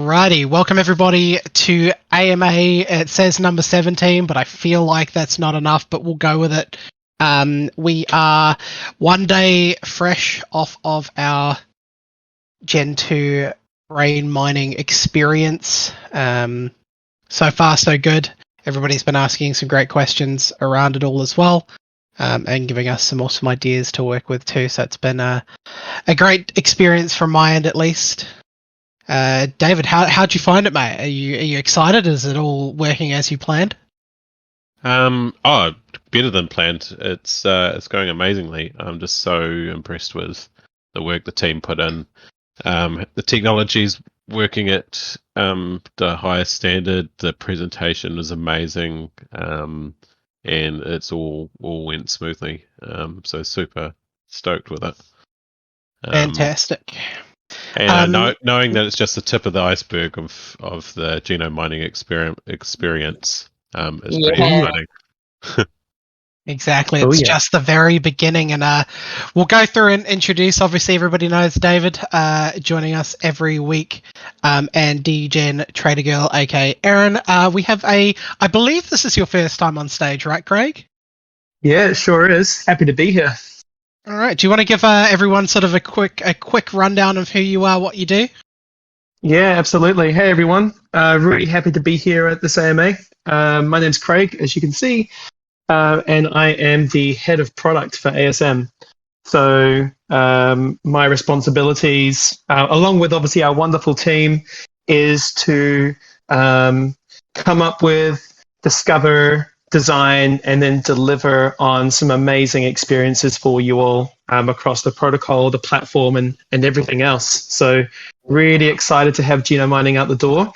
Alrighty, welcome everybody to AMA. It says number 17, but I feel like that's not enough, but we'll go with it. We are one day fresh off of our Gen 2 brain mining experience. So far, so good. Everybody's been asking some great questions around it all as well, and giving us some awesome ideas to work with too. So it's been a great experience from my end, at least. David, how'd you find it, mate? Are you excited? Is it all working as you planned? Better than planned. It's going amazingly. I'm just so impressed with the work the team put in. The technology's working at the highest standard. The presentation was amazing, and it's all went smoothly. So super stoked with it. Fantastic. And knowing that it's just the tip of the iceberg of the genome mining experience is pretty exciting. Exactly. It's just the very beginning, and we'll go through and introduce. Obviously, everybody knows David joining us every week, and degentradergirl, aka Erin. We have I believe this is your first time on stage, right, Craig? Yeah, it sure is. Happy to be here. All right. Do you want to give everyone sort of a quick rundown of who you are, what you do? Yeah, absolutely. Hey, everyone. Really happy to be here at this AMA. My name's Craig, as you can see, and I am the head of product for ASM. So my responsibilities, along with obviously our wonderful team, is to come up with, discover, design, and then deliver on some amazing experiences for you all across the protocol, the platform, and everything else. So really excited to have genome mining out the door.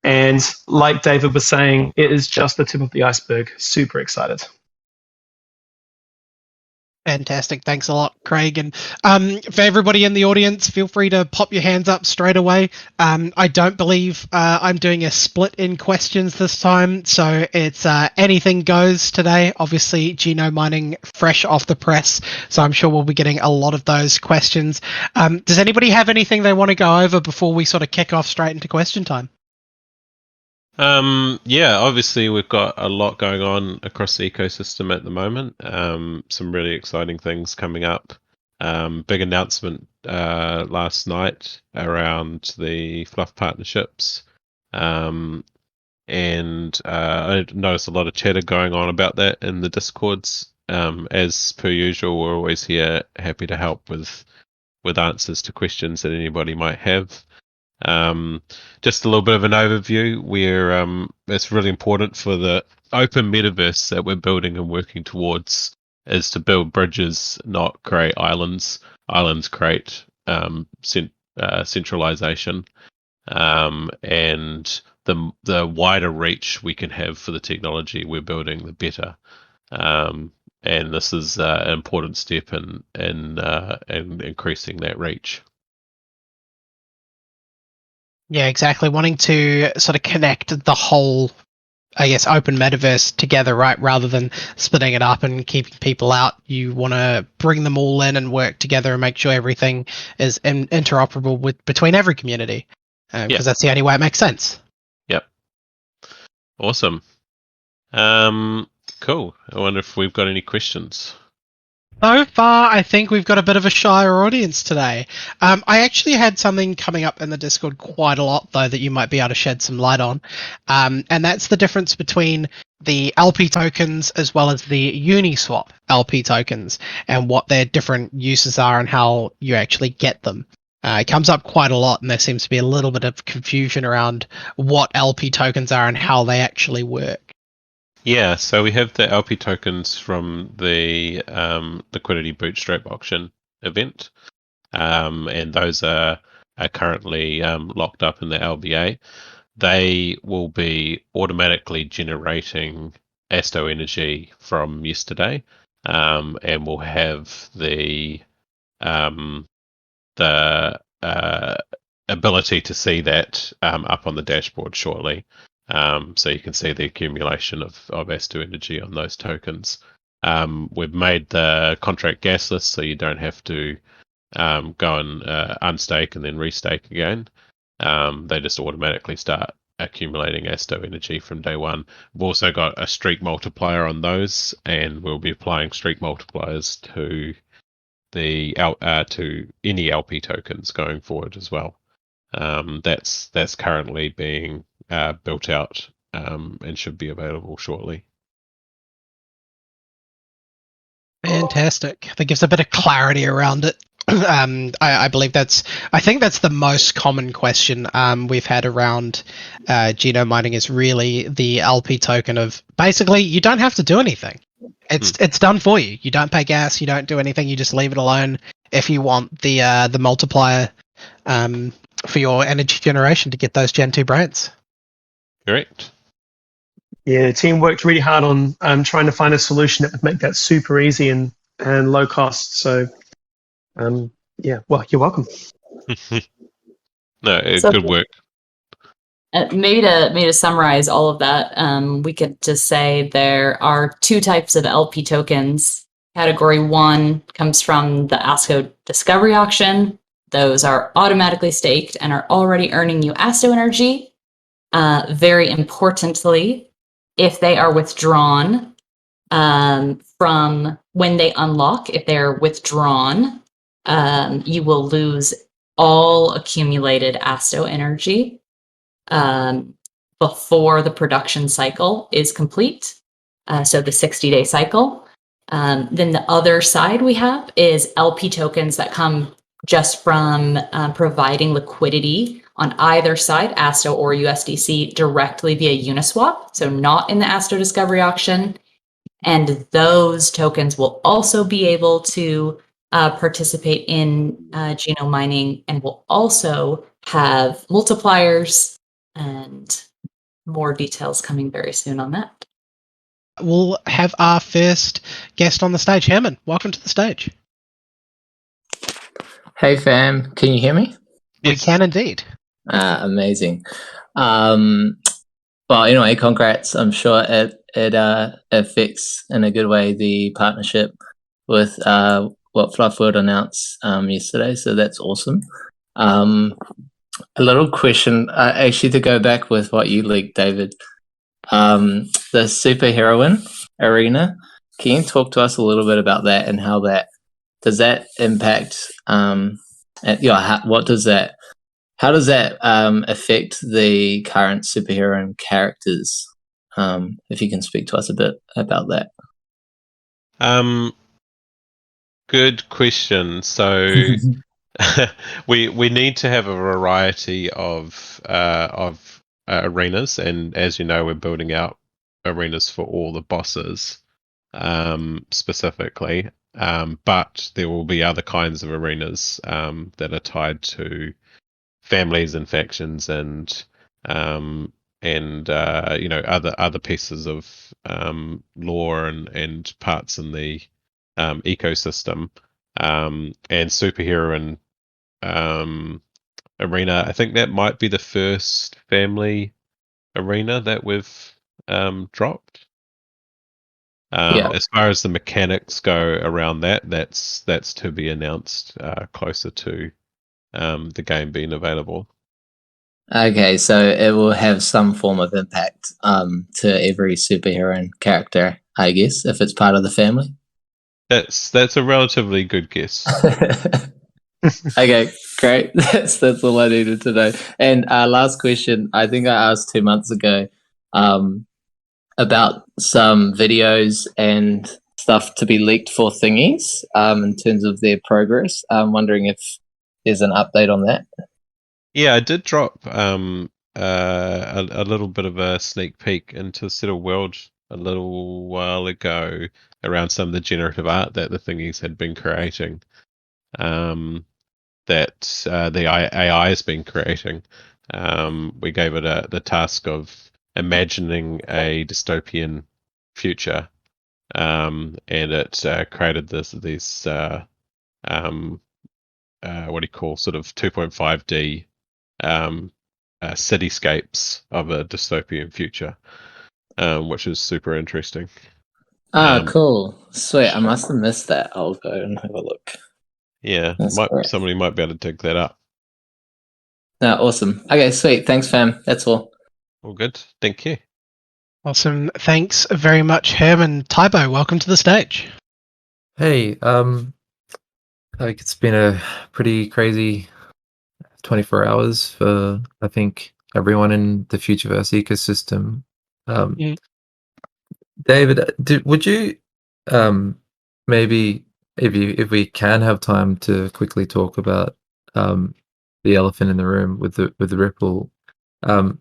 And like David was saying, it is just the tip of the iceberg. Super excited. Fantastic. Thanks a lot, Craig. And for everybody in the audience, feel free to pop your hands up straight away. I don't believe I'm doing a split in questions this time, so it's anything goes today. Obviously, genome mining fresh off the press, so I'm sure we'll be getting a lot of those questions. Does anybody have anything they want to go over before we sort of kick off straight into question time? Yeah, obviously we've got a lot going on across the ecosystem at the moment. Some really exciting things coming up. Big announcement last night around the Fluff partnerships. And I noticed a lot of chatter going on about that in the Discords. As per usual, we're always here, happy to help with answers to questions that anybody might have. Just a little bit of an overview. It's really important for the open metaverse that we're building and working towards is to build bridges, not create islands. Islands create centralization, and the wider reach we can have for the technology we're building, the better. And this is an important step in increasing that reach. Yeah, exactly. Wanting to sort of connect the whole, I guess, open metaverse together, right? Rather than splitting it up and keeping people out. You want to bring them all in and work together and make sure everything is interoperable between every community. Because that's the only way it makes sense. Yep. Awesome. Cool. I wonder if we've got any questions. So far, I think we've got a bit of a shyer audience today. I actually had something coming up in the Discord quite a lot, though, that you might be able to shed some light on. And that's the difference between the LP tokens as well as the Uniswap LP tokens and what their different uses are and how you actually get them. It comes up quite a lot, and there seems to be a little bit of confusion around what LP tokens are and how they actually work. Yeah, so we have the LP tokens from the Liquidity Bootstrap auction event, and those are currently locked up in the LBA. They will be automatically generating Asto energy from yesterday, and we'll have the ability to see that up on the dashboard shortly. So you can see the accumulation of Asto energy on those tokens. We've made the contract gasless, so you don't have to go and unstake and then restake again. they just automatically start accumulating Asto energy from day one. We've also got a streak multiplier on those, and we'll be applying streak multipliers to to any LP tokens going forward as well. That's currently being built out and should be available shortly. Fantastic. That gives a bit of clarity around it. I believe I think that's the most common question we've had around genome mining is really the LP token of basically you don't have to do anything. It's done for you. You don't pay gas. You don't do anything. You just leave it alone if you want the multiplier for your energy generation to get those Gen 2 brains. Correct. Yeah, the team worked really hard on trying to find a solution that would make that super easy and low cost. So, yeah, well, you're welcome. No, So- good work. Maybe to summarize all of that, we could just say there are two types of LP tokens. Category 1 comes from the ASCO Discovery Auction. Those are automatically staked and are already earning you ASTO energy. Very importantly, if they are withdrawn from when they unlock, if they're withdrawn, you will lose all accumulated ASTO energy before the production cycle is complete. So the 60-day cycle. Then the other side we have is LP tokens that come just from providing liquidity on either side, ASTO or USDC, directly via Uniswap, so not in the ASTO Discovery Auction. And those tokens will also be able to participate in genome mining and will also have multipliers and more details coming very soon on that. We'll have our first guest on the stage. Herman, welcome to the stage. Hey fam, can you hear me? We can indeed. Amazing. Well, anyway, congrats. I'm sure it affects in a good way the partnership with what Fluffworld announced yesterday. So that's awesome. A little question, actually, to go back with what you leaked, David. The superheroine arena. Can you talk to us a little bit about that and how that does that impact? How does that affect the current superhero characters? If you can speak to us a bit about that. Good question. So we need to have a variety of arenas, and as you know, we're building out arenas for all the bosses specifically. But there will be other kinds of arenas that are tied to families and factions and other pieces of lore and parts in the ecosystem. And superhero and arena, I think that might be the first family arena that we've dropped. As far as the mechanics go around that's to be announced closer to the game being available. Okay, so it will have some form of impact to every superhero character, I guess, if it's part of the family. That's a relatively good guess. Okay, great. That's all I needed to know. And last question, I think I asked 2 months ago about some videos and stuff to be leaked for thingies in terms of their progress. I'm wondering if there's an update on that. Yeah, I did drop a little bit of a sneak peek into Settle World a little while ago around some of the generative art that the thingies had been creating. That the AI has been creating. We gave it the task of imagining a dystopian future, and it created these what do you call sort of 2.5D cityscapes of a dystopian future, which is super interesting. Cool. Sweet. I must have missed that. I'll go and have a look. Yeah, That's great. somebody might be able to dig that up. No, awesome. Okay, sweet. Thanks, fam. That's all. All good. Thank you. Awesome. Thanks very much, Herman. Tybo, welcome to the stage. Hey, like it's been a pretty crazy 24 hours for I think everyone in the Futureverse ecosystem. Mm. David, would you maybe if we can have time to quickly talk about the elephant in the room with the Ripple, um,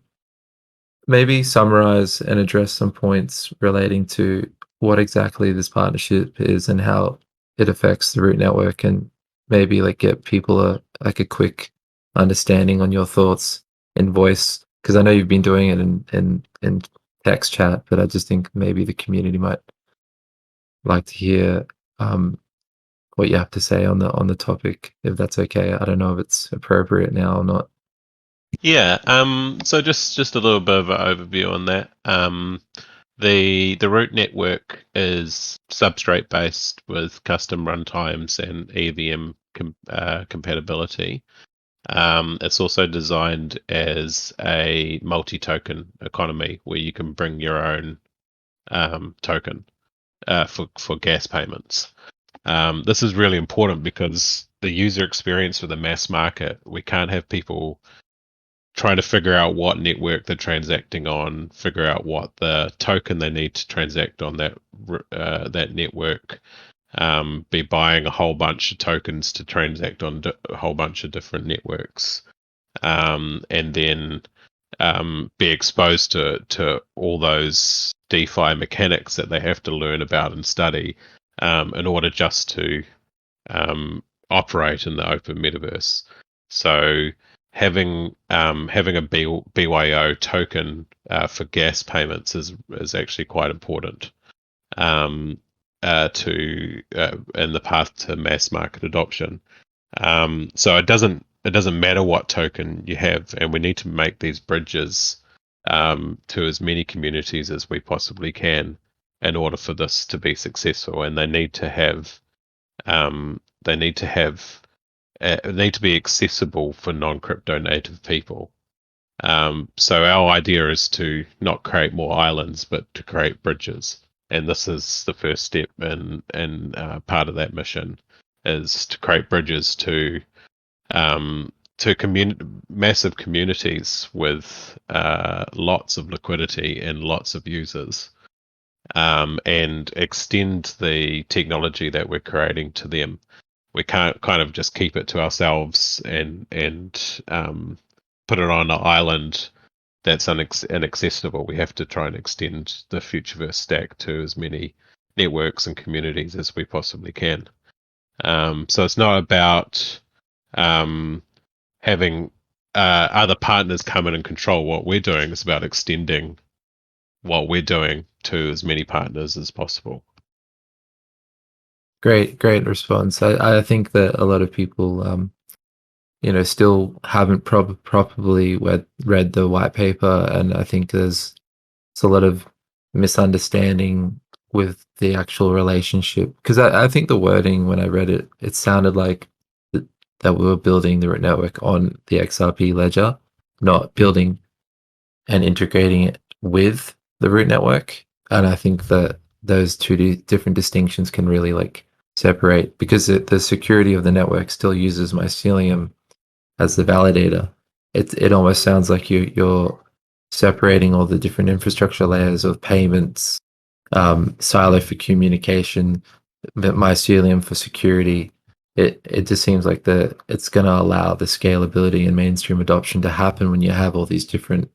maybe summarize and address some points relating to what exactly this partnership is and how it affects the root network, and maybe like get people a quick understanding on your thoughts in voice, because I know you've been doing it in text chat, but I just think maybe the community might like to hear what you have to say on the topic, if that's okay. I don't know if it's appropriate now or not. Yeah. So just a little bit of an overview on that. The root network is substrate based with custom runtimes and EVM compatibility. It's also designed as a multi-token economy where you can bring your own token for gas payments. This is really important because the user experience for the mass market, we can't have people trying to figure out what network they're transacting on, figure out what the token they need to transact on that network, be buying a whole bunch of tokens to transact on a whole bunch of different networks, and then be exposed to all those DeFi mechanics that they have to learn about and study in order just to operate in the open metaverse. So having a BYO token for gas payments is actually quite important to in the path to mass market adoption. So it doesn't matter what token you have, and we need to make these bridges to as many communities as we possibly can in order for this to be successful. And they need to have need to be accessible for non-crypto native people. So our idea is to not create more islands, but to create bridges. And this is the first step in part of that mission, is to create bridges to massive communities with lots of liquidity and lots of users, and extend the technology that we're creating to them. We can't kind of just keep it to ourselves and put it on an island that's inaccessible. We have to try and extend the Futureverse stack to as many networks and communities as we possibly can. So it's not about having other partners come in and control what we're doing. It's about extending what we're doing to as many partners as possible. Great response. I think that a lot of people, still haven't properly read the white paper, and I think there's a lot of misunderstanding with the actual relationship. Because I think the wording when I read it, it sounded like that we were building the root network on the XRP ledger, not building and integrating it with the root network. And I think that those two different distinctions can really separate, because the security of the network still uses mycelium as the validator. It almost sounds like you're separating all the different infrastructure layers of payments, Silo for communication, mycelium for security. It just seems like it's going to allow the scalability and mainstream adoption to happen when you have all these different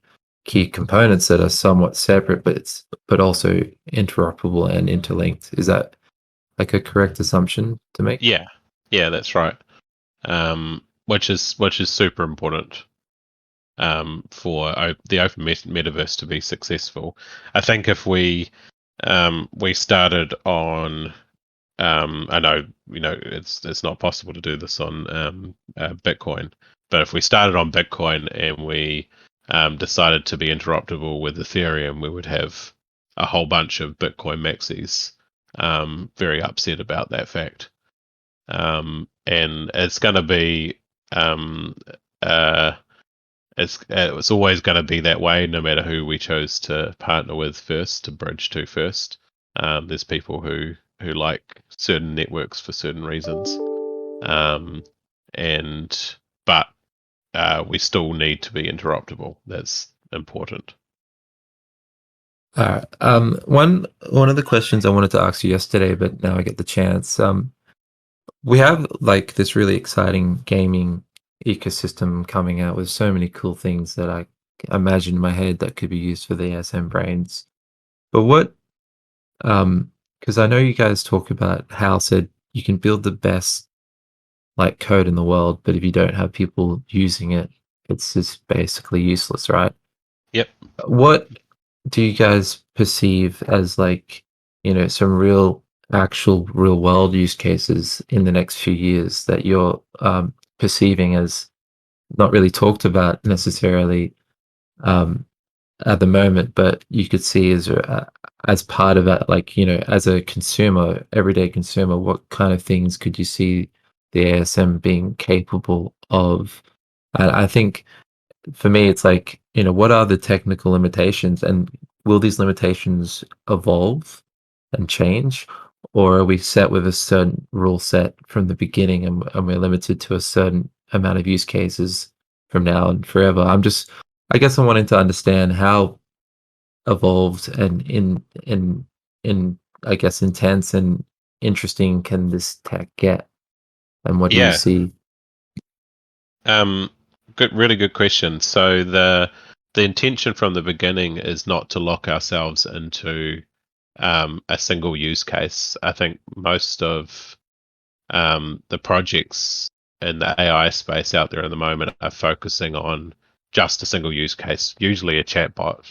key components that are somewhat separate, but also interoperable and interlinked. Is that a correct assumption to make? Yeah, that's right. Which is super important for the open metaverse to be successful. I think if we started on, I know it's not possible to do this on Bitcoin, but if we started on Bitcoin and we decided to be interoperable with Ethereum, we would have a whole bunch of Bitcoin maxis very upset about that fact. And it's going to be it's always going to be that way, no matter who we chose to partner with first, to bridge to first. There's people who like certain networks for certain reasons, but we still need to be interoperable. That's important. One of the questions I wanted to ask you yesterday, but now I get the chance. We have like this really exciting gaming ecosystem coming out with so many cool things that I imagine in my head that could be used for the ASM brains. But what, because I know you guys talk about how said you can build the best like code in the world, but if you don't have people using it, it's just basically useless, right? Yep. What do you guys perceive as like, some actual real world use cases in the next few years that you're perceiving as not really talked about necessarily at the moment, but you could see as part of it, like, as a consumer, everyday consumer, what kind of things could you see the ASM being capable of? And I think for me, it's like, what are the technical limitations, and will these limitations evolve and change, or are we set with a certain rule set from the beginning, and we're limited to a certain amount of use cases from now and forever? I guess I'm wanting to understand how evolved and in I guess intense and interesting can this tech get, and what do you Yeah. see? Really good question. So the intention from the beginning is not to lock ourselves into a single use case. I think most of the projects in the AI space out there at the moment are focusing on just a single use case, usually a chatbot,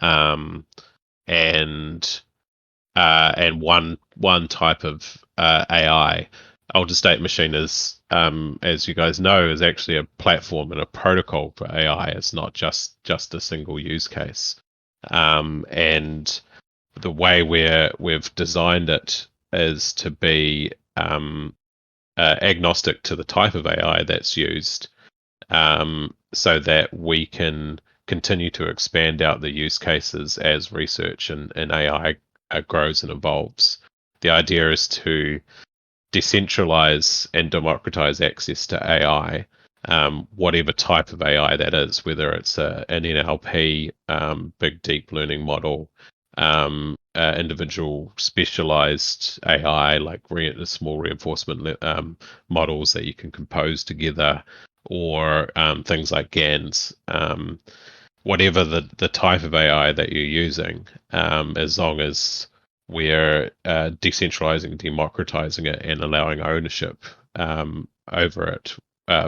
and one type of AI. Alter State Machine is, as you guys know, is actually a platform and a protocol for AI. It's not just a single use case. And the way we've designed it is to be agnostic to the type of AI that's used, so that we can continue to expand out the use cases as research and AI grows and evolves. The idea is to decentralize and democratize access to AI, whatever type of AI that is, whether it's an NLP, big deep learning model, individual specialized AI like small reinforcement models that you can compose together, or things like GANs. Whatever the type of AI that you're using, as long as we're decentralizing, democratizing it, and allowing ownership over it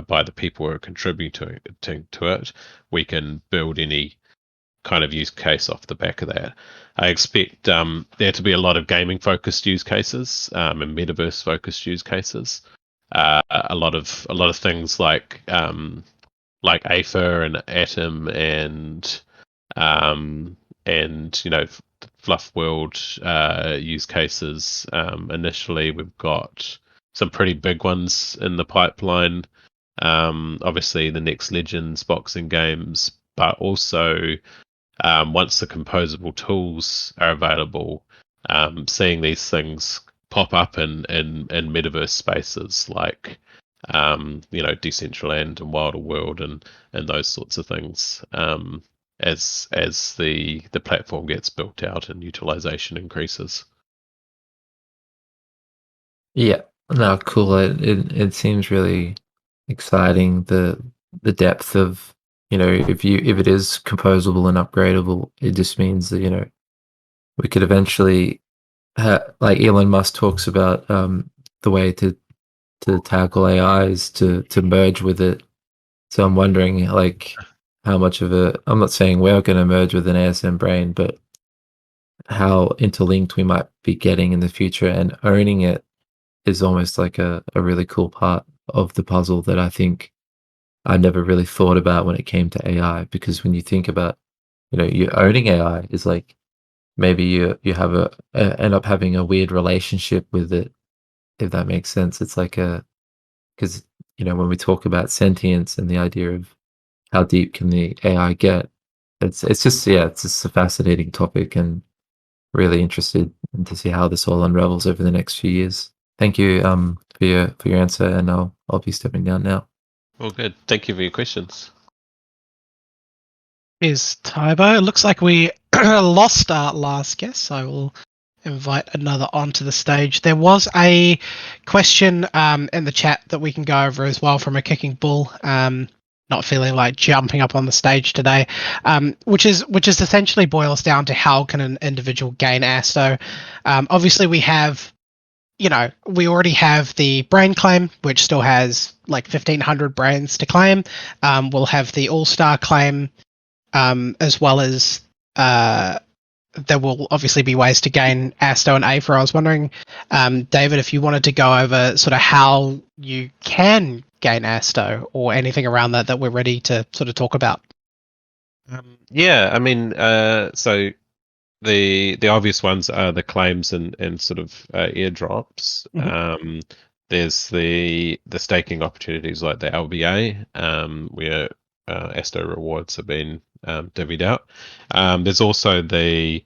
by the people who are contributing to it, we can build any kind of use case off the back of that. I expect there to be a lot of gaming focused use cases and metaverse focused use cases. A lot of things like Aether and Atom and Fluff World use cases. Initially, we've got some pretty big ones in the pipeline. Obviously, the next Legends boxing games, but also once the composable tools are available, seeing these things pop up in metaverse spaces like Decentraland and Wilder World and those sorts of things, as the platform gets built out and utilization increases. Yeah, no, cool. It seems really exciting. The depth of, if it is composable and upgradable, it just means that we could eventually like Elon Musk talks about the way to tackle AI is to merge with it. So I'm wondering like how much of I'm not saying we're going to merge with an ASM brain, but how interlinked we might be getting in the future, and owning it is almost like a really cool part of the puzzle that I think I never really thought about when it came to AI. Because when you think about, you owning AI is like, maybe you have end up having a weird relationship with it, if that makes sense. It's like because when we talk about sentience and the idea of how deep can the AI get? It's just it's just a fascinating topic, and really interested to see how this all unravels over the next few years. Thank you for your answer, and I'll be stepping down now. All good. Thank you for your questions. Is Tybo. It looks like we lost our last guest, so I will invite another onto the stage. There was a question in the chat that we can go over as well from a Kicking Bull. Not feeling like jumping up on the stage today, which is essentially boils down to how can an individual gain ASTO. Obviously, we have, we already have the brain claim, which still has like 1,500 brains to claim. We'll have the All-Star claim, as well as there will obviously be ways to gain ASTO and AFRA. I was wondering, David, if you wanted to go over sort of how you can gain ASTO or anything around that we're ready to sort of talk about. Yeah, I mean, so the obvious ones are the claims and sort of airdrops. Mhm. There's the staking opportunities like the LBA, where ASTO rewards have been divvied out. There's also the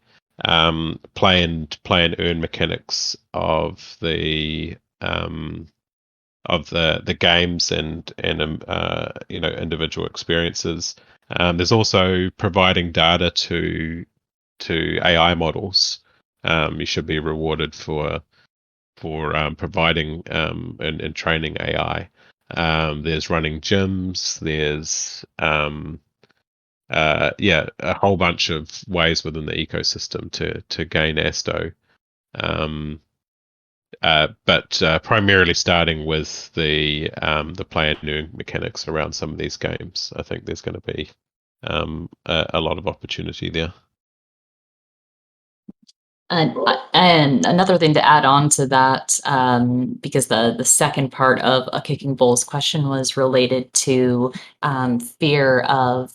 play and earn mechanics of the games and individual experiences. There's also providing data to AI models. You should be rewarded for providing and training AI. There's running gyms. There's a whole bunch of ways within the ecosystem to gain ASTO. But primarily starting with the play and earn mechanics around some of these games. I think there's going to be a lot of opportunity there. And another thing to add on to that, because the second part of a Kicking Bull's question was related to fear of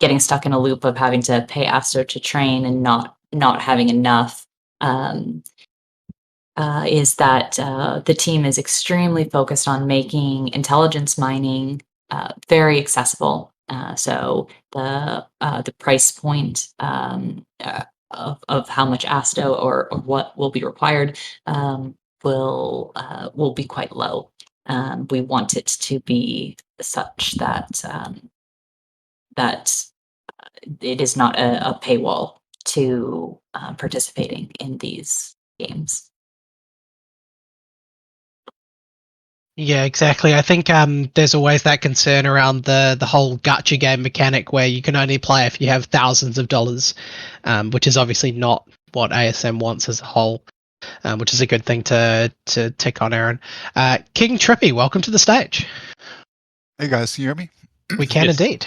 getting stuck in a loop of having to pay ASTO to train and not having enough. Is that the team is extremely focused on making intelligence mining very accessible. So the price point of how much ASTO or what will be required will be quite low. We want it to be such that that it is not a paywall to participating in these games. Yeah, exactly. I think there's always that concern around the whole gacha game mechanic where you can only play if you have thousands of dollars, which is obviously not what ASM wants as a whole, which is a good thing to tick on, Aaron. King Trippy, welcome to the stage. Hey guys, can you hear me? We can Yes. indeed.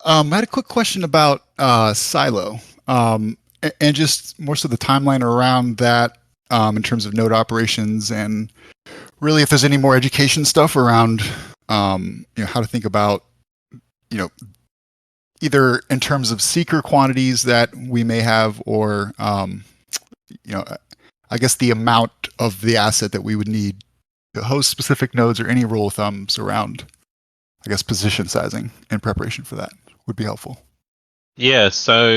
I had a quick question about Silo, and just more so the timeline around that in terms of node operations, and really if there's any more education stuff around how to think about either in terms of seeker quantities that we may have, or I guess the amount of the asset that we would need to host specific nodes, or any rule of thumbs around, I guess, position sizing in preparation for that would be helpful. Yeah, so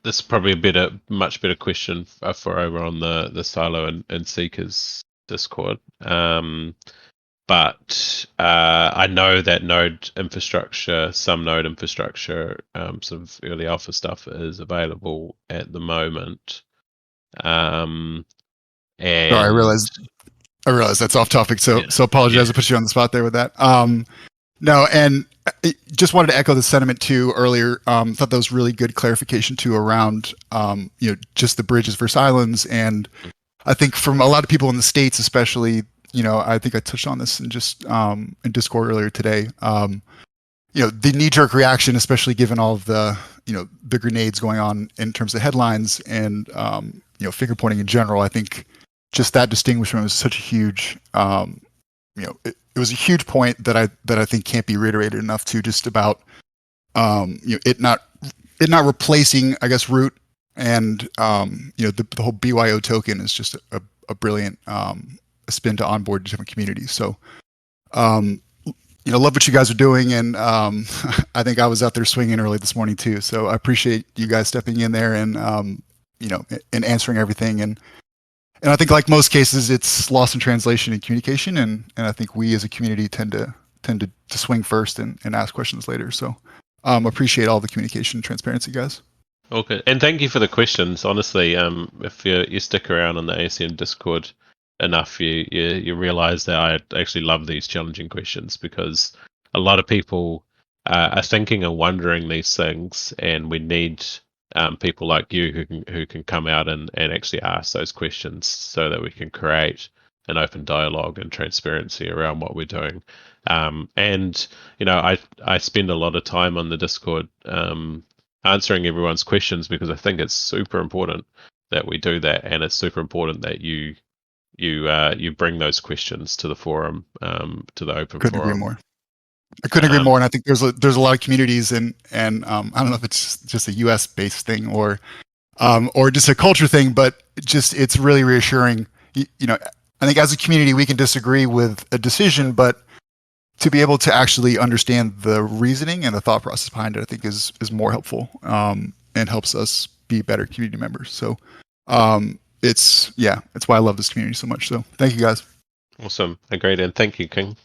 this is probably a much better question for over on the Silo and Seekers Discord. But I know that some node infrastructure, sort of early alpha stuff is available at the moment. And Sorry, I realize that's off topic, so apologize. I put you on the spot there with that. No, and I just wanted to echo the sentiment too earlier. Thought that was really good clarification too around just the bridges versus islands, and I think from a lot of people in the States, especially, I think I touched on this in Discord earlier today. The knee-jerk reaction, especially given all of the the grenades going on in terms of headlines and finger pointing in general. I think just that distinguishment was such a huge, it was a huge point that I think can't be reiterated enough too, just about it not replacing, I guess, root, and the whole BYO token is just a brilliant spin to onboard different communities. So love what you guys are doing, and I think I was out there swinging early this morning too. So I appreciate you guys stepping in there and and answering everything. And I think, like most cases, it's lost in translation and communication, and I think we as a community tend to swing first and ask questions later. So appreciate all the communication and transparency, guys. Okay, and thank you for the questions. Honestly, if you stick around on the ASM Discord enough, you realize that I actually love these challenging questions, because a lot of people are thinking and wondering these things, and we need people like you who can come out and actually ask those questions, so that we can create an open dialogue and transparency around what we're doing. And I spend a lot of time on the Discord answering everyone's questions, because I think it's super important that we do that, and it's super important that you bring those questions to the forum, to the open Couldn't forum. agree more. I couldn't agree more, and I think there's a lot of communities, and I don't know if it's just a U.S. based thing or just a culture thing, but it's really reassuring. I think as a community we can disagree with a decision, but to be able to actually understand the reasoning and the thought process behind it, I think is more helpful and helps us be better community members. So it's why I love this community so much. So thank you, guys. Awesome, agreed, and thank you, King.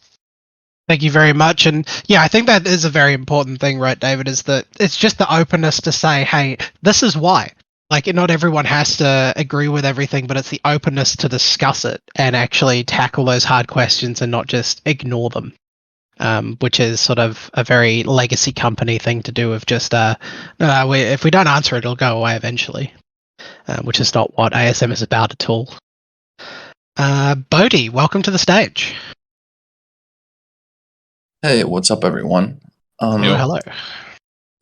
Thank you very much. And yeah, I think that is a very important thing, right, David, is that it's just the openness to say, hey, this is why. Like, not everyone has to agree with everything, but it's the openness to discuss it and actually tackle those hard questions and not just ignore them. Which is sort of a very legacy company thing to do, of just if we don't answer it, it'll go away eventually, which is not what ASM is about at all. Bodhi, welcome to the stage. Hey, what's up, everyone? Hello.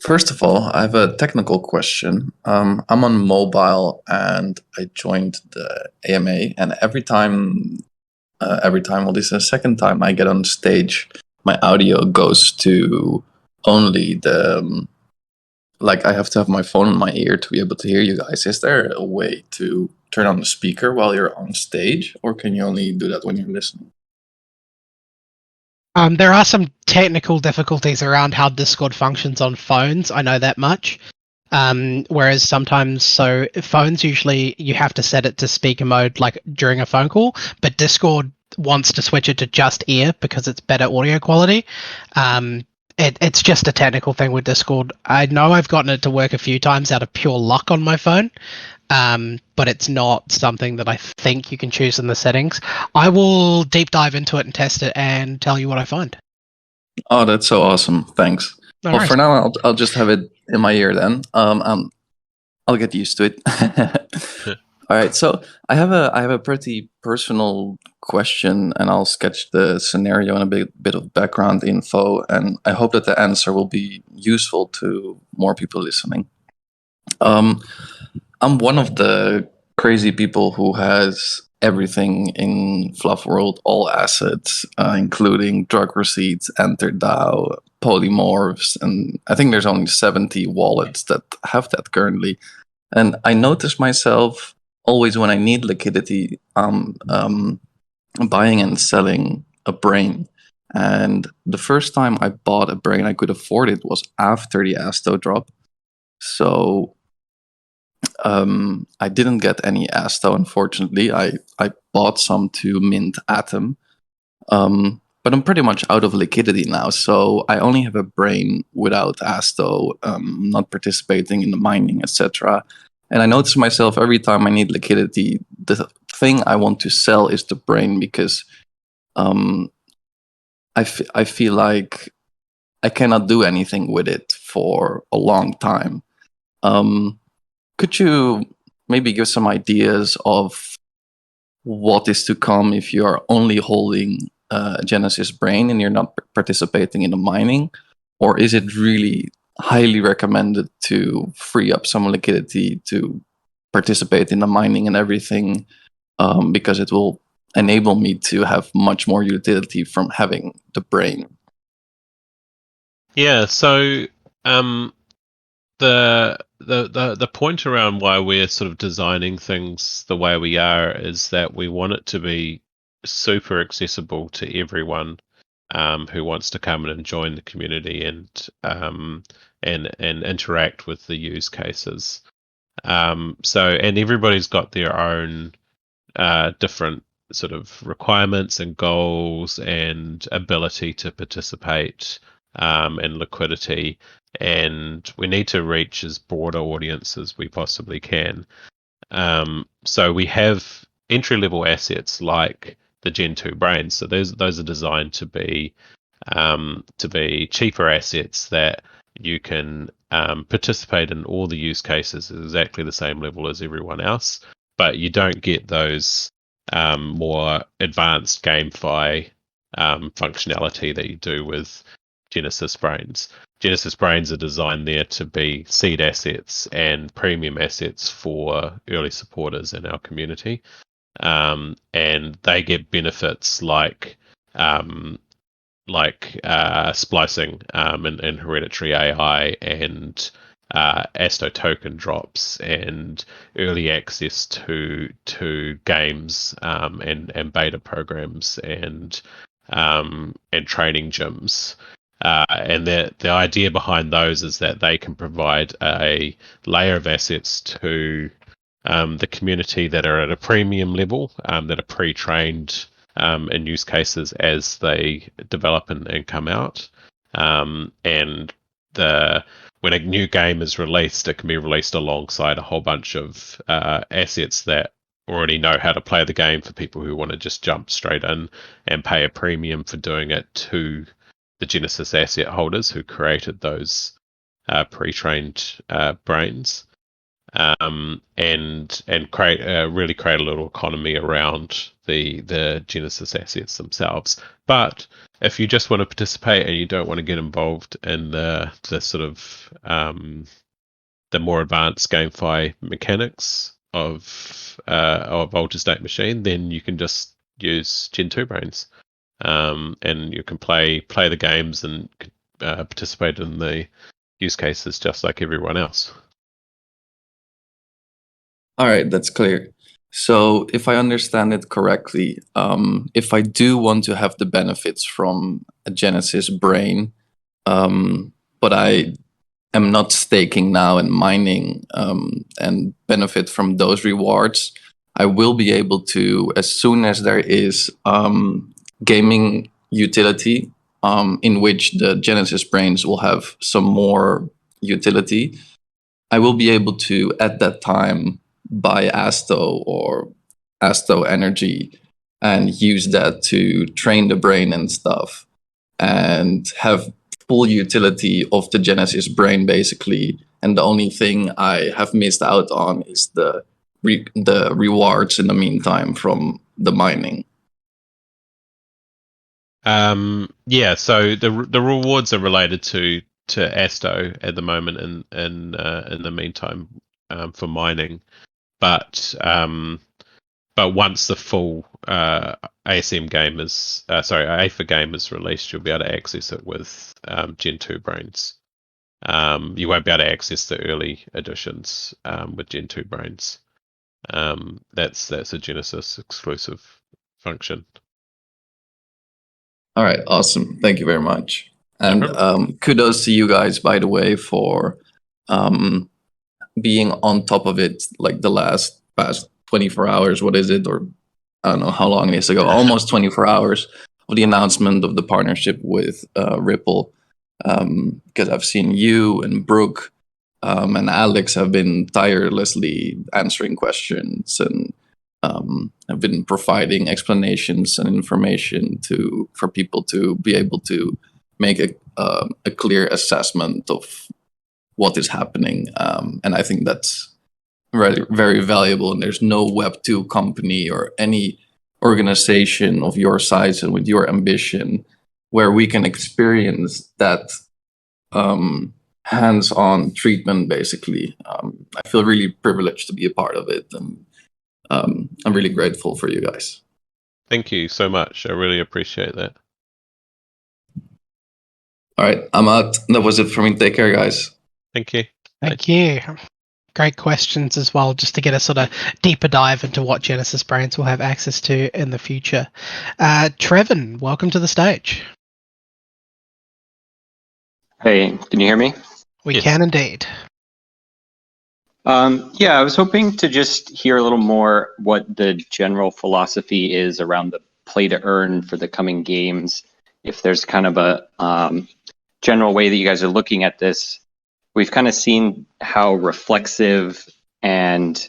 First of all, I have a technical question. I'm on mobile and I joined the AMA, and every time, well, this is the second time I get on stage, my audio goes to only the, I have to have my phone in my ear to be able to hear you guys. Is there a way to turn on the speaker while you're on stage, or can you only do that when you're listening? There are some technical difficulties around how Discord functions on phones. I know that much. Whereas sometimes, so phones, usually you have to set it to speaker mode like during a phone call, but Discord wants to switch it to just ear because it's better audio quality. It's just a technical thing with Discord. I know I've gotten it to work a few times out of pure luck on my phone, but it's not something that I think you can choose in the settings. I will deep dive into it and test it and tell you what I find. Oh, that's so awesome. Thanks. All well, right. for now, I'll just have it in my ear then. I'll get used to it. All right, so I have a pretty personal question, and I'll sketch the scenario and a bit of background info, and I hope that the answer will be useful to more people listening. I'm one of the crazy people who has everything in Fluff World, all assets, including drug receipts, Enter DAO, polymorphs, and I think there's only 70 wallets that have that currently. And I notice myself always when I need liquidity, buying and selling a brain. And the first time I bought a brain I could afford it was after the Asto drop. So I didn't get any Asto, unfortunately. I bought some to mint Atom. But I'm pretty much out of liquidity now, so I only have a brain without Asto, not participating in the mining, etc. And I notice myself every time I need liquidity, the thing I want to sell is the brain, because I feel like I cannot do anything with it for a long time. Could you maybe give some ideas of what is to come if you are only holding Genesis brain and you're not participating in the mining? Or is it really highly recommended to free up some liquidity to participate in the mining and everything, because it will enable me to have much more utility from having the brain? Yeah, so the point around why we're sort of designing things the way we are is that we want it to be super accessible to everyone. who wants to come in and join the community and interact with the use cases. And everybody's got their own different sort of requirements and goals and ability to participate and liquidity, and we need to reach as broad an audience as we possibly can. So we have entry-level assets like the Gen 2 brains. So those are designed to be cheaper assets that you can participate in all the use cases at exactly the same level as everyone else, but you don't get those more advanced GameFi functionality that you do with Genesis brains. Genesis brains are designed there to be seed assets and premium assets for early supporters in our community, and they get benefits like splicing and hereditary AI and Asto token drops and early access to games and beta programs and training gyms. And the idea behind those is that they can provide a layer of assets to the community that are at a premium level, that are pre-trained in use cases as they develop and come out. And when a new game is released, it can be released alongside a whole bunch of assets that already know how to play the game for people who want to just jump straight in and pay a premium for doing it to the Genesis asset holders who created those pre-trained brains, and create a little economy around the Genesis assets themselves. But if you just want to participate and you don't want to get involved in the sort of the more advanced GameFi mechanics of Volta State Machine, then you can just use Gen 2 brains. And you can play the games and participate in the use cases just like everyone else. All right, that's clear. So if I understand it correctly, if I do want to have the benefits from a Genesis brain, but I am not staking now and mining and benefit from those rewards, I will be able to, as soon as there is gaming utility in which the Genesis brains will have some more utility, I will be able to, at that time, buy Asto or Asto Energy and use that to train the brain and stuff and have full utility of the Genesis brain, basically. And the only thing I have missed out on is the rewards in the meantime from the mining. Yeah, so the rewards are related to Asto at the moment in the meantime for mining, but once the full ASM game is AFA game is released, you'll be able to access it with Gen 2 brains. You won't be able to access the early editions with Gen 2 brains. That's a Genesis exclusive function. All right, awesome. Thank you very much. And kudos to you guys, by the way, for being on top of it like the past 24 hours. What is it? Or I don't know how long it is ago, almost 24 hours of the announcement of the partnership with Ripple. Because I've seen you and Brooke and Alex have been tirelessly answering questions and have been providing explanations and information for people to be able to make a clear assessment of what is happening. And I think that's very, very valuable. And there's no Web2 company or any organization of your size and with your ambition where we can experience that hands-on treatment, basically. I feel really privileged to be a part of it. And I'm really grateful for you guys. Thank you so much. I really appreciate that. All right, I'm out. That was it for me. Take care, guys. Thank you. Thank you. Great questions as well, just to get a sort of deeper dive into what Genesis brains will have access to in the future. Trevin, welcome to the stage. Hey, can you hear me? We Yes. can indeed. Yeah, I was hoping to just hear a little more what the general philosophy is around the play to earn for the coming games. If there's kind of a general way that you guys are looking at this, we've kind of seen how reflexive and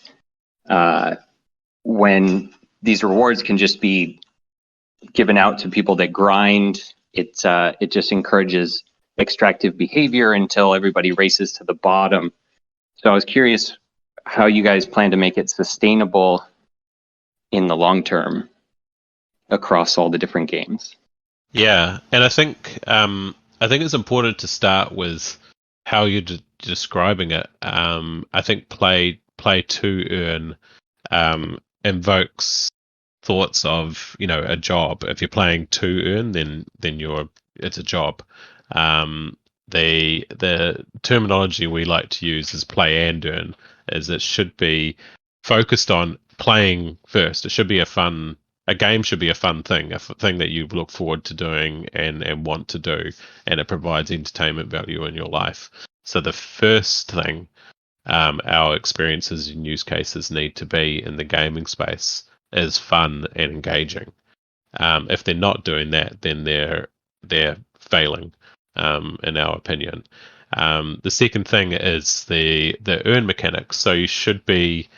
when these rewards can just be given out to people that grind, it just encourages extractive behavior until everybody races to the bottom. So I was curious how you guys plan to make it sustainable in the long term across all the different games. Yeah, and I think it's important to start with how you're describing it. I think play to earn invokes thoughts of a job. If you're playing to earn, then it's a job. The terminology we like to use is play and earn, as it should be focused on playing first. It should be a game should be a fun thing, a thing that you look forward to doing and want to do, and it provides entertainment value in your life. So the first thing our experiences and use cases need to be in the gaming space is fun and engaging. If they're not doing that, then they're failing, in our opinion. The second thing is the earn mechanics. So you should be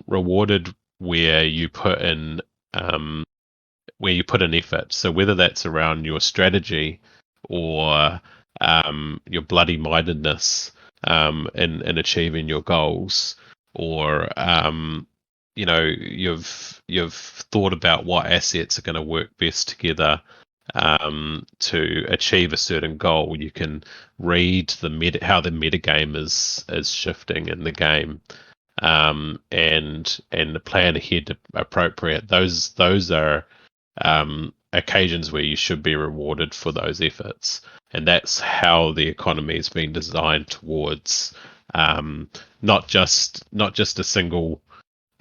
rewarded where you put in effort. So whether that's around your strategy or your bloody mindedness in achieving your goals, or you've thought about what assets are going to work best together to achieve a certain goal. You can read how the metagame is shifting in the game, and plan ahead appropriate. Those are occasions where you should be rewarded for those efforts, and that's how the economy has been designed towards not just a single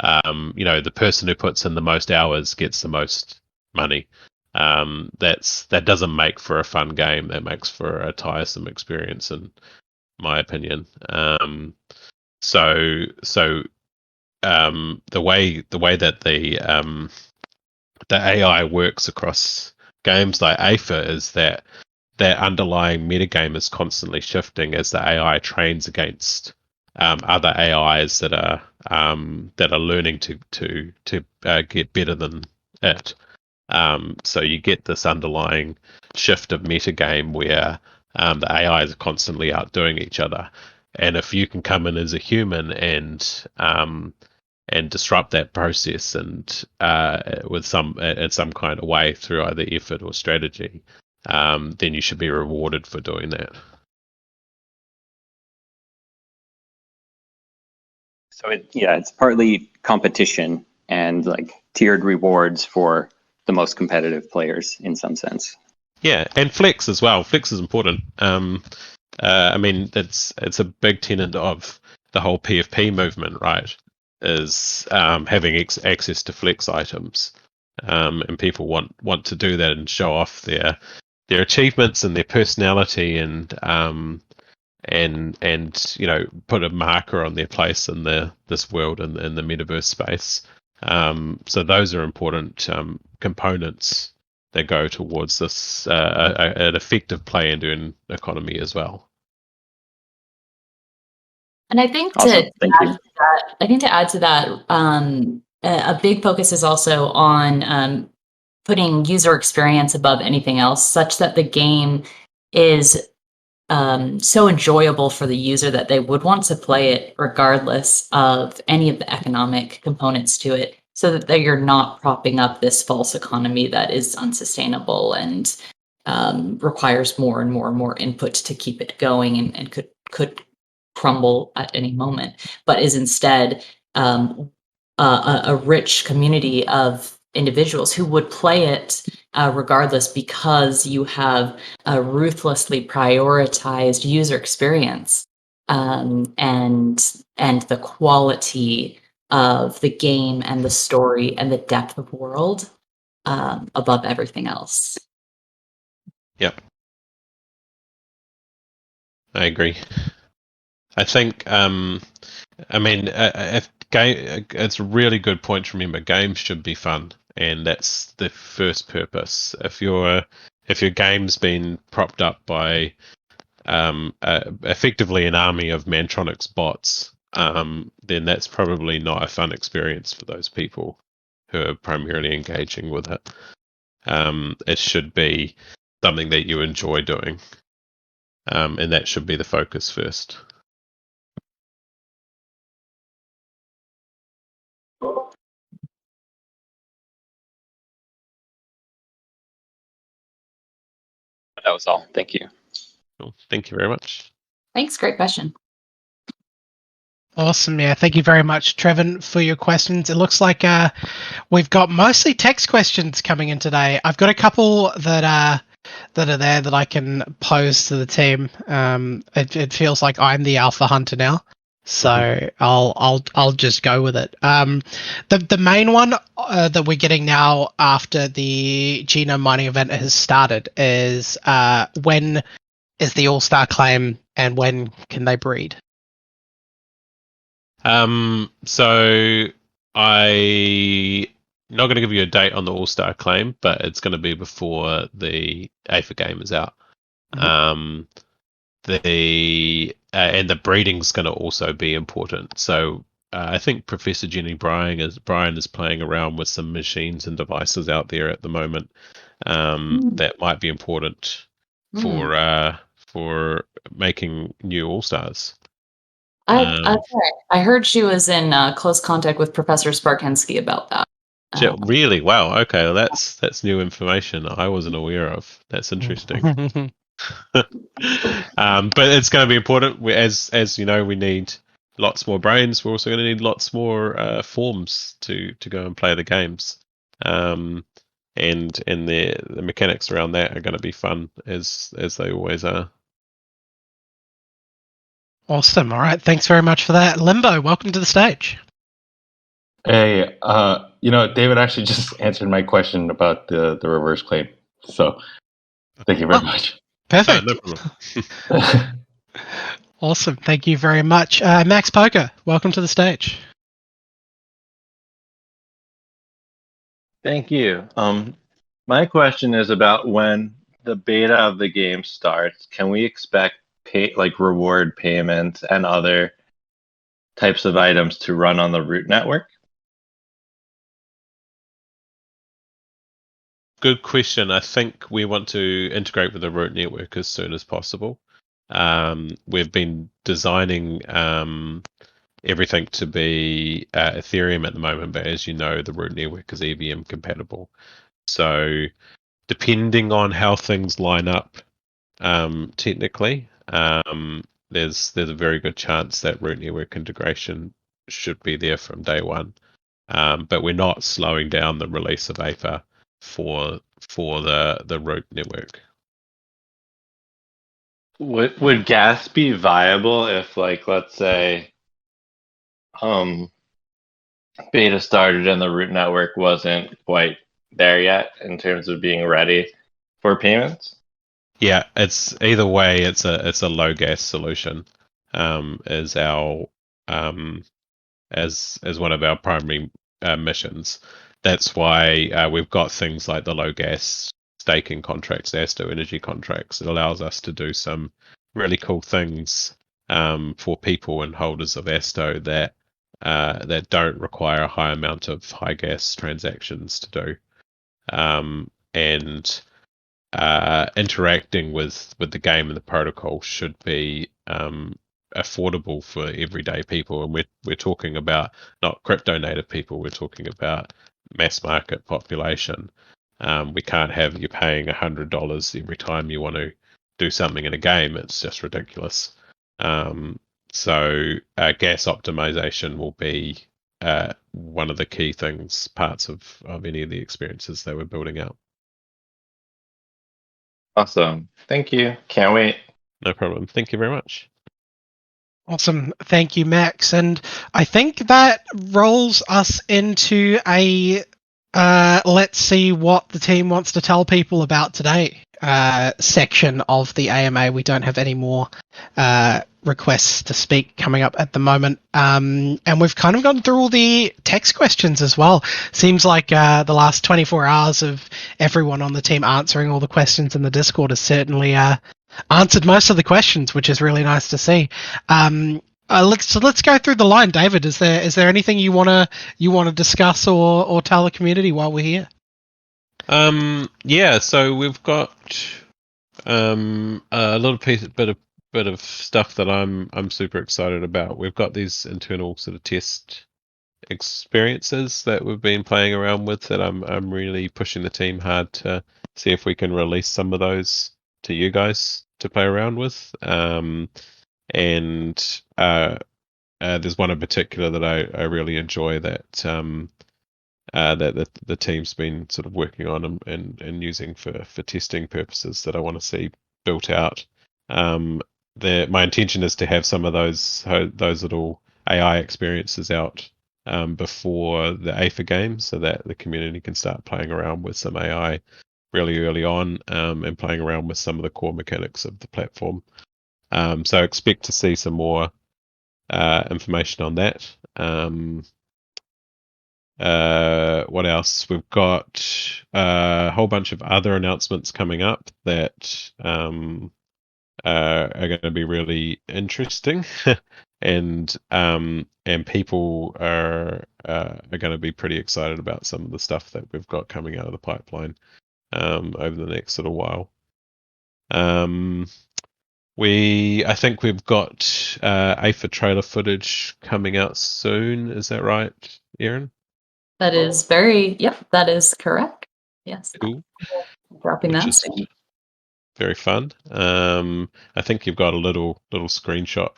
the person who puts in the most hours gets the most money. That doesn't make for a fun game. That makes for a tiresome experience, in my opinion. So the way that the AI works across games like AFA is that underlying metagame is constantly shifting as the AI trains against other AIs that are learning to get better than it. So you get this underlying shift of metagame where the AIs are constantly outdoing each other, and if you can come in as a human and disrupt that process and with some kind of way through either effort or strategy, then you should be rewarded for doing that. So it's partly competition and like tiered rewards for the most competitive players in some sense. Yeah, and flex as well. Flex is important. I mean, it's a big tenet of the whole PFP movement, right? Is having access to flex items, and people want to do that and show off their achievements and their personality, and put a marker on their place in this world and in the metaverse space. So those are important components that go towards this an effective play and earn economy as well. And I think Awesome. Thank you. to add to that, a big focus is also on putting user experience above anything else, such that the game is so enjoyable for the user that they would want to play it regardless of any of the economic components to it, so that you're not propping up this false economy that is unsustainable and requires more and more and more input to keep it going, and could crumble at any moment, but is instead a rich community of individuals who would play it regardless, because you have a ruthlessly prioritized user experience, and the quality of the game and the story and the depth of world above everything else. Yep. I agree. I think, it's a really good point to remember. Games should be fun, and that's the first purpose. If your game's been propped up by effectively an army of Mantronics bots, then that's probably not a fun experience for those people who are primarily engaging with it. It should be something that you enjoy doing, and that should be the focus first. That was all. Thank you. Cool. Thank you very much. Thanks. Great question. Awesome. Yeah. Thank you very much, Trevin, for your questions. It looks like we've got mostly text questions coming in today. I've got a couple that are there that I can pose to the team. It feels like I'm the alpha hunter now, so I'll just go with it. The main one that we're getting now after the Genome Mining event has started is when is the All-Star claim and when can they breed? So I'm not going to give you a date on the All-Star claim, but it's going to be before the AFA game is out. And the breeding's going to also be important. So I think Professor Jenny Brian is playing around with some machines and devices out there at the moment that might be important for making new All-Stars. I heard she was in close contact with Professor Sparkensky about that. Really? Wow. Okay, well, that's new information I wasn't aware of. That's interesting. But it's going to be important. As you know, we need lots more brains. We're also going to need lots more forms to go and play the games. And the mechanics around that are going to be fun as they always are. Awesome. All right. Thanks very much for that. Limbo, welcome to the stage. Hey, David actually just answered my question about the reverse claim. So thank you very much. Perfect. No problem. Awesome. Thank you very much. Max Poker, welcome to the stage. Thank you. My question is about when the beta of the game starts, can we expect reward payments and other types of items to run on the root network? Good question. I think we want to integrate with the root network as soon as possible. We've been designing everything to be Ethereum at the moment, but as you know, the root network is EVM compatible. So depending on how things line up technically, there's a very good chance that root network integration should be there from day one. But we're not slowing down the release of APA for the root network. Would gas be viable if, let's say, beta started and the root network wasn't quite there yet in terms of being ready for payments? Yeah, it's either way. It's a low gas solution, as our as one of our primary missions. That's why we've got things like the low gas staking contracts, ASTO energy contracts. It allows us to do some really cool things for people and holders of ASTO that don't require a high amount of high gas transactions to do. And interacting with the game and the protocol should be affordable for everyday people. And we're talking about not crypto native people. We're talking about mass market population. We can't have you paying $100 every time you want to do something in a game. It's just ridiculous. So gas optimization will be one of the key parts of any of the experiences that we're building out. Awesome. Thank you. Can't wait. No problem. Thank you very much. Awesome. Thank you, Max. And I think that rolls us into a let's see what the team wants to tell people about today section of the AMA. We don't have any more requests to speak coming up at the moment. And we've kind of gone through all the text questions as well. Seems like the last 24 hours of everyone on the team answering all the questions in the Discord has certainly answered most of the questions, which is really nice to see. Let's go through the line. David, is there anything you wanna discuss or tell the community while we're here? Yeah, so we've got a little bit of stuff that I'm super excited about. We've got these internal sort of test experiences that we've been playing around with that I'm really pushing the team hard to see if we can release some of those to you guys to play around with. And there's one in particular that I really enjoy that that the team's been sort of working on and using for testing purposes that I want to see built out. My intention is to have some of those little AI experiences out before the AFA game, so that the community can start playing around with some AI really early on and playing around with some of the core mechanics of the platform. So expect to see some more information on that. What else? We've got a whole bunch of other announcements coming up that are going to be really interesting, and people are going to be pretty excited about some of the stuff that we've got coming out of the pipeline over the next little while. I think we've got AFA trailer footage coming out soon. Is that right, Erin? That is that is correct. Yes. Cool. Dropping Which that is soon. very fun. I think you've got a little screenshot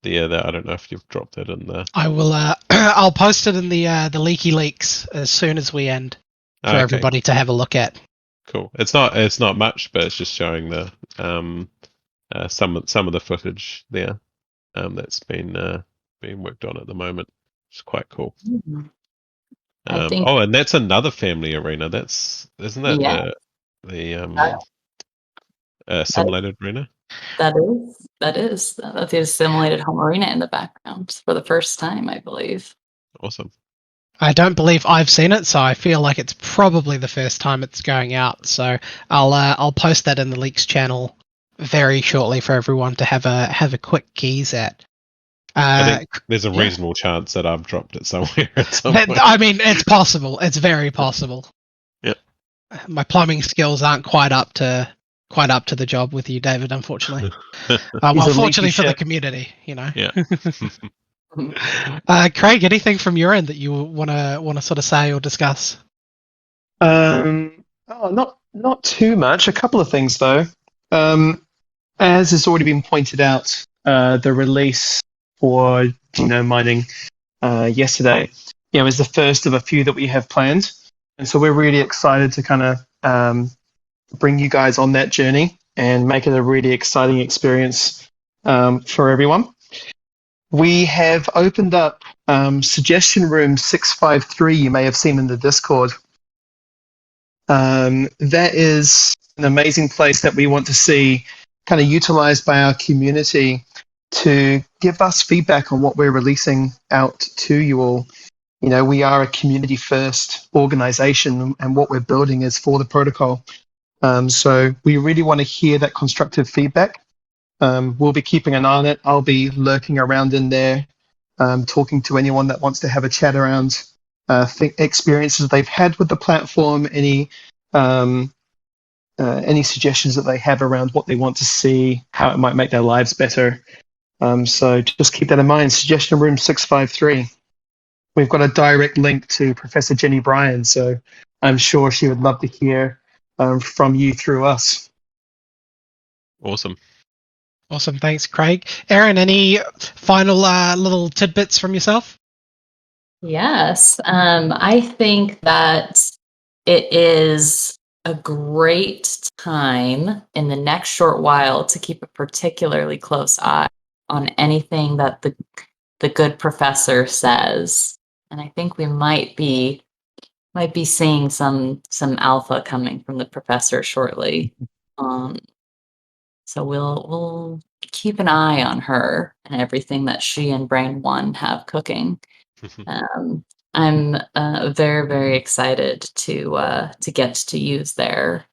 there that I don't know if you've dropped that in there. I will. I'll post it in the leaky leaks as soon as we end for everybody to have a look at. Cool. It's not much, but it's just showing the some of the footage there that's been worked on at the moment. It's quite cool. I think, and that's another family arena. Isn't that the simulated arena? That is the simulated home arena in the background for the first time, I believe. Awesome. I don't believe I've seen it, so I feel like it's probably the first time it's going out. So I'll post that in the Leaks channel very shortly for everyone to have a quick gaze at. I think there's a reasonable chance that I've dropped it somewhere at some point. I mean, it's possible. It's very possible. Yep. My plumbing skills aren't quite up to the job with you, David, unfortunately. Well, fortunately for the community, you know. Yeah. Craig, anything from your end that you want to sort of say or discuss? Not too much. A couple of things though. As has already been pointed out, the release for Genome Mining yesterday, is the first of a few that we have planned, and so we're really excited to kind of bring you guys on that journey and make it a really exciting experience for everyone. We have opened up Suggestion Room 653, you may have seen in the Discord. That is an amazing place that we want to see kind of utilized by our community to give us feedback on what we're releasing out to you all. We are a community-first organization, and what we're building is for the protocol. So we really want to hear that constructive feedback. We'll be keeping an eye on it. I'll be lurking around in there, talking to anyone that wants to have a chat around experiences they've had with the platform, any suggestions that they have around what they want to see, how it might make their lives better. So just keep that in mind. Suggestion Room 653. We've got a direct link to Professor Jenny Bryan, so I'm sure she would love to hear from you through us. Awesome. Thanks, Craig. Erin, any final little tidbits from yourself? Yes. I think that it is a great time in the next short while to keep a particularly close eye on anything that the good professor says. And I think we might be might be seeing some alpha coming from the professor shortly. So we'll keep an eye on her and everything that she and Brain One have cooking. I'm very, very excited to get to use their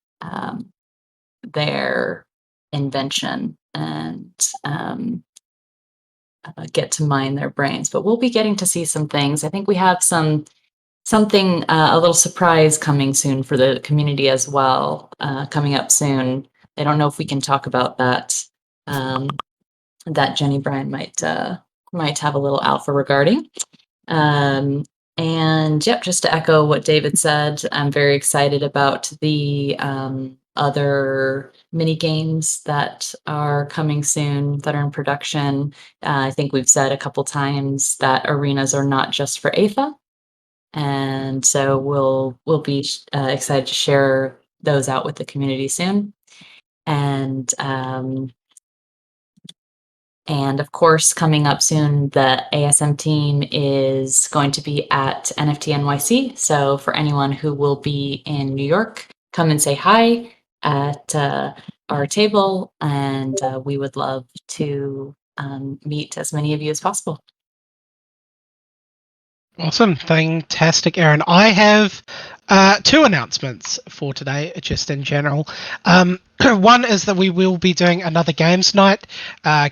invention and get to mine their brains. But we'll be getting to see some things. I think we have something a little surprise coming soon for the community as well. Coming up soon. I don't know if we can talk about that. That Jenny Bryan might have a little alpha regarding. And yep, just to echo what David said, I'm very excited about the other mini games that are coming soon that are in production. I think we've said a couple times that arenas are not just for AFA, and so we'll be excited to share those out with the community soon. And of course, coming up soon, the ASM team is going to be at NFT NYC. So for anyone who will be in New York, come and say hi at our table, and we would love to meet as many of you as possible. Awesome. Fantastic, Aaron. I have two announcements for today, just in general. One is that we will be doing another games night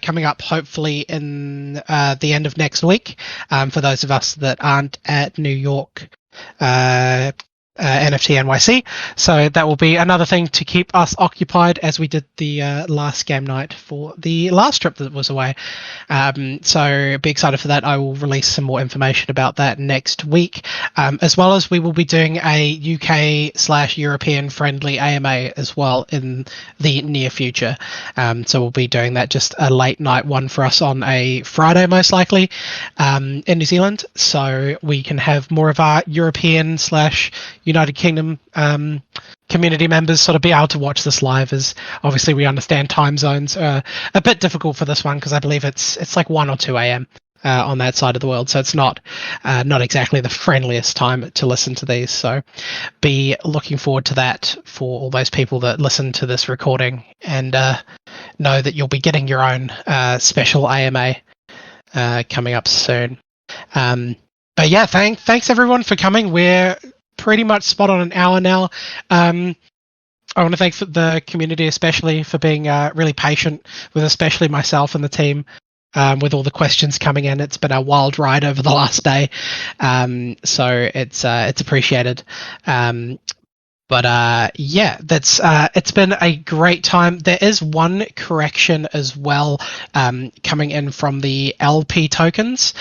coming up hopefully in the end of next week for those of us that aren't at New York NFT NYC. So that will be another thing to keep us occupied as we did the last game night for the last trip that was away. So be excited for that. I will release some more information about that next week, as well as we will be doing a UK/European friendly AMA as well in the near future. So we'll be doing that, just a late night one for us on a Friday most likely in New Zealand, so we can have more of our European/United Kingdom community members sort of be able to watch this live, as obviously we understand time zones are a bit difficult for this one, because I believe it's like 1 or 2 a.m. On that side of the world, so it's not exactly the friendliest time to listen to these. So be looking forward to that for all those people that listen to this recording, and know that you'll be getting your own special AMA coming up soon. But yeah, thanks everyone for coming. We're pretty much spot on an hour now. I want to thank the community especially for being really patient with especially myself and the team with all the questions coming in. It's been a wild ride over the last day, so it's appreciated. But yeah, that's it's been a great time. There is one correction as well coming in from the LP tokens.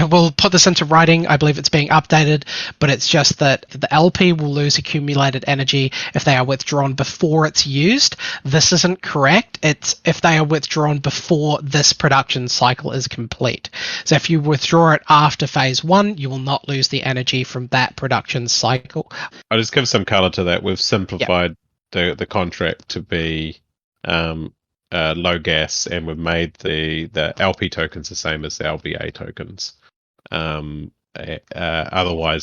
We'll put this into writing. I believe it's being updated, but it's just that the LP will lose accumulated energy if they are withdrawn before it's used. This isn't correct. It's if they are withdrawn before this production cycle is complete. So if you withdraw it after phase 1, you will not lose the energy from that production cycle. I'll just give some color to that. We've simplified the contract to be low gas, and we've made the LP tokens the same as the LBA tokens. Otherwise,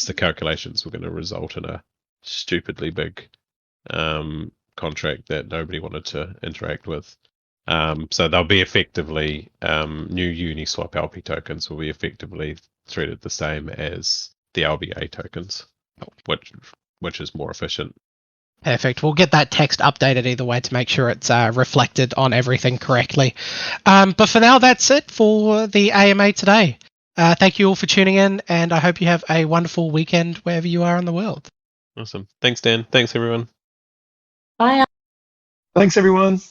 the calculations were going to result in a stupidly big contract that nobody wanted to interact with. So they'll be effectively new Uniswap LP tokens will be effectively treated the same as the LBA tokens, which is more efficient. Perfect. We'll get that text updated either way to make sure it's reflected on everything correctly. But for now, that's it for the AMA today. Thank you all for tuning in, and I hope you have a wonderful weekend wherever you are in the world. Awesome. Thanks, Dan. Thanks, everyone. Bye. Thanks, everyone.